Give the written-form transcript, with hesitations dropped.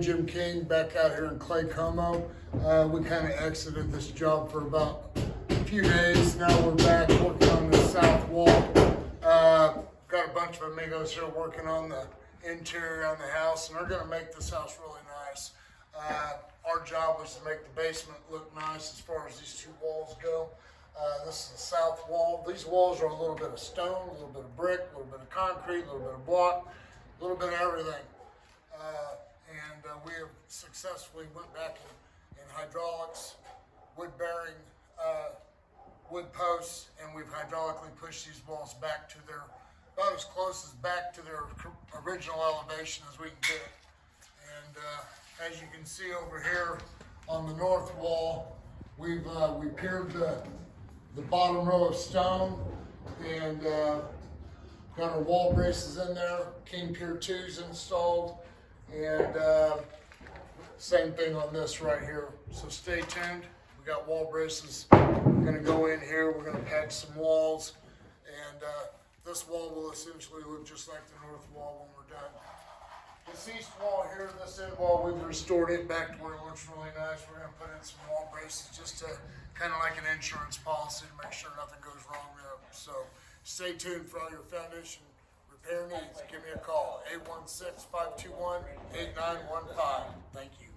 Jim King back out here in Claycomo. We kind of exited this job for about a few days. Now we're back working on the south wall. Got a bunch of amigos here working on the interior on the house, and they're going to make this house really nice. Our job was to make the basement look nice as far as these two walls go. This is the south wall. These walls are a little bit of stone, a little bit of brick, a little bit of concrete, a little bit of block, a little bit of everything. We have successfully went back in hydraulics, wood bearing, wood posts, and we've hydraulically pushed these walls back to their, about as close as back to their original elevation as we can get it. And as you can see over here on the north wall, we piered the bottom row of stone and got our wall braces in there, King Pier 2's installed, and same thing on this right here. So stay tuned. We got wall braces. We're gonna go in here, we're gonna patch some walls, and this wall will essentially look just like the north wall when we're done. This east wall here, this end wall, we've restored it back to where it looks really nice. We're gonna put in some wall braces just to kind of like an insurance policy to make sure nothing goes wrong there. So stay tuned for all your foundation repair needs. Give me a call, 816-521-8915. Thank you.